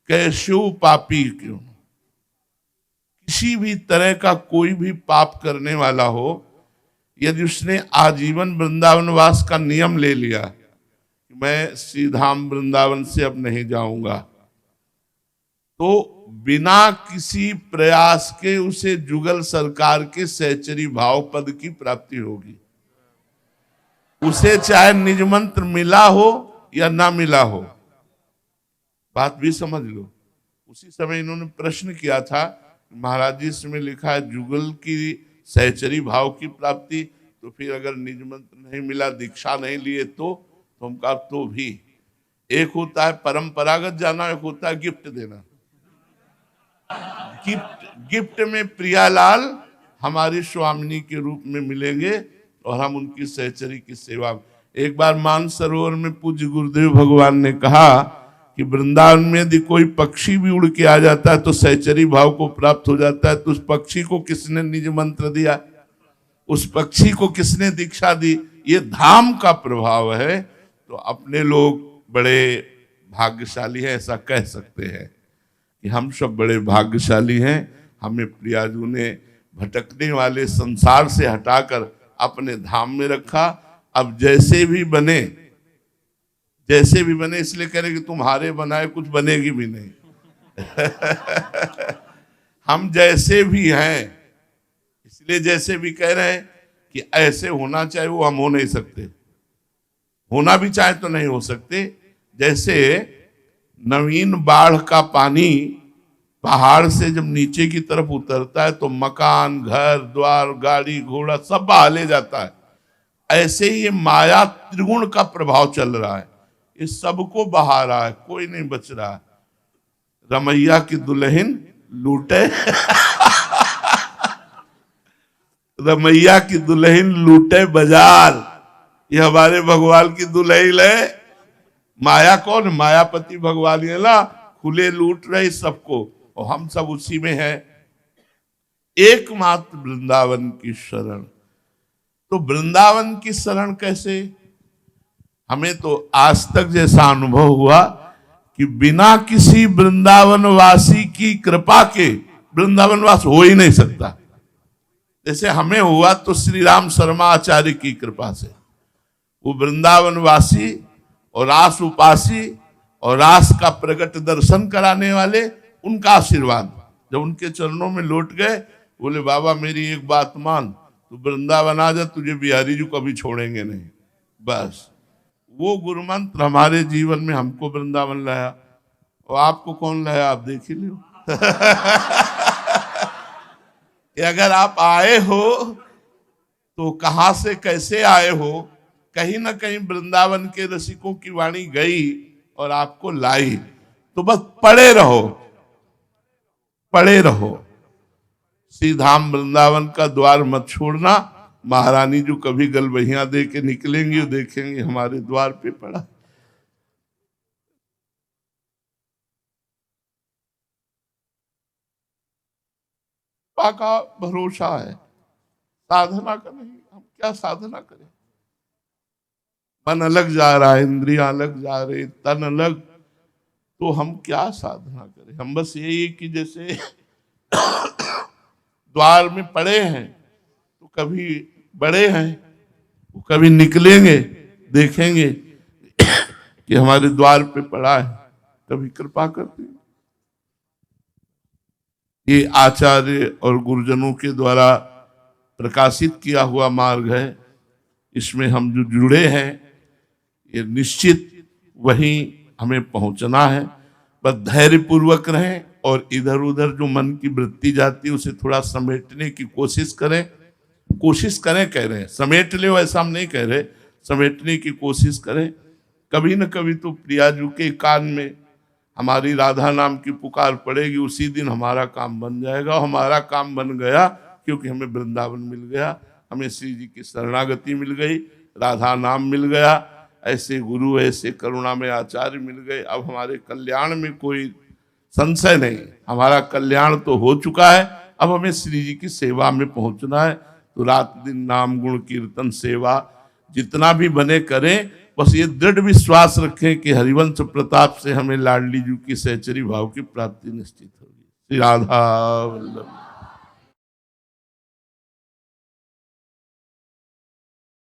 कैस्यो पापी क्यों। किसी भी तरह का कोई भी पाप करने वाला हो, यदि उसने आजीवन वृंदावन वास का नियम ले लिया, मैं श्री धाम वृंदावन से अब नहीं जाऊंगा, तो बिना किसी प्रयास के उसे जुगल सरकार के सहचरी भाव पद की प्राप्ति होगी। उसे चाहे निज मंत्र मिला हो या ना मिला हो, बात भी समझ लो। उसी समय इन्होंने प्रश्न किया था, महाराज जी इसमें लिखा है जुगल की सहचरी भाव की प्राप्ति, तो फिर अगर निज मंत्र नहीं मिला, दीक्षा नहीं लिए तो हम कहा तो भी एक होता है परंपरागत जाना, एक होता है गिफ्ट देना। गिफ्ट में प्रियालाल हमारी स्वामिनी के रूप में मिलेंगे और हम उनकी सहचरी की सेवा। एक बार मानसरोवर में पूज्य गुरुदेव भगवान ने कहा कि वृंदावन में यदि कोई पक्षी भी उड़ के आ जाता है तो सहचरी भाव को प्राप्त हो जाता है। तो उस पक्षी को किसने निज मंत्र दिया, उस पक्षी को किसने दीक्षा दी? ये धाम का प्रभाव है। तो अपने लोग बड़े भाग्यशाली हैं, ऐसा कह सकते हैं कि हम सब बड़े भाग्यशाली हैं। हमें प्रियाजू ने भटकने वाले संसार से हटाकर अपने धाम में रखा। अब जैसे भी बने इसलिए कह रहे कि तुम्हारे बनाए कुछ बनेगी भी नहीं। हम जैसे भी हैं इसलिए जैसे भी कह रहे हैं कि ऐसे होना चाहिए, वो हम हो नहीं सकते। होना भी चाहे तो नहीं हो सकते। जैसे नवीन बाढ़ का पानी पहाड़ से जब नीचे की तरफ उतरता है तो मकान, घर द्वार, गाड़ी घोड़ा सब बहा ले जाता है, ऐसे ही ये माया त्रिगुण का प्रभाव चल रहा है, ये सबको बहा रहा है, कोई नहीं बच रहा है। रमैया की दुल्हन लूटे रमैया की दुल्हन लूटे बाजार, ये हमारे भगवान की दुल्हन है। माया कौन? मायापति भगवान है ना, खुले लूट रहे सबको और हम सब उसी में है। एकमात्र वृंदावन की शरण। तो वृंदावन की शरण कैसे? हमें तो आज तक जैसा अनुभव हुआ कि बिना किसी वृंदावन वासी की कृपा के वृंदावन वास हो ही नहीं सकता। जैसे हमें हुआ तो श्री राम शर्मा आचार्य की कृपा से, वो वृंदावन वासी और रास उपासी और रास का प्रकट दर्शन कराने वाले, उनका आशीर्वाद जब उनके चरणों में लौट गए, बोले बाबा मेरी एक बात मान, तू वृंदावन आ जा, तुझे बिहारी जी कभी छोड़ेंगे नहीं। बस वो गुरु मंत्र हमारे जीवन में हमको वृंदावन लाया। और आपको कौन लाया? आप देख ही लो। अगर आप आए हो तो कहां से कैसे आए हो? कहीं ना कहीं वृंदावन के रसिकों की वाणी गई और आपको लाई। तो बस पड़े रहो। श्री धाम वृंदावन का द्वार मत छोड़ना। महारानी जो कभी गलबहियां दे के निकलेंगी वो देखेंगे हमारे द्वार पे पड़ा। का भरोसा है, साधना का नहीं। हम क्या साधना करें? मन अलग जा रहा है, इंद्रियां अलग जा रही, तन अलग, तो हम क्या साधना करें? हम बस यही कि जैसे द्वार में पड़े हैं तो कभी बड़े हैं, वो कभी निकलेंगे, देखेंगे कि हमारे द्वार पे पड़ा है, कभी कृपा करते हैं। ये आचार्य और गुरुजनों के द्वारा प्रकाशित किया हुआ मार्ग है। इसमें हम जो जुड़े हैं ये निश्चित वहीं हमें पहुंचना है। बस धैर्य पूर्वक रहें और इधर उधर जो मन की वृत्ति जाती है उसे थोड़ा समेटने की कोशिश करें। कह रहे हैं समेट ले, ऐसा हम नहीं कह रहे, समेटने की कोशिश करें। कभी न कभी तो प्रियाजू के कान में हमारी राधा नाम की पुकार पड़ेगी, उसी दिन हमारा काम बन जाएगा। हमारा काम बन गया क्योंकि हमें वृंदावन मिल गया, हमें श्री जी की शरणागति मिल गई, राधा नाम मिल गया, ऐसे गुरु ऐसे करुणा में आचार्य मिल गए। अब हमारे कल्याण में कोई संशय नहीं, हमारा कल्याण तो हो चुका है। अब हमें श्री जी की सेवा में पहुंचना है। तो रात दिन नाम गुण कीर्तन सेवा जितना भी बने करें, बस ये दृढ़ विश्वास रखें कि हरिवंश प्रताप से हमें लाडली जी की सहचरी भाव की प्राप्ति निश्चित होगी। श्री राधा वल्लभ।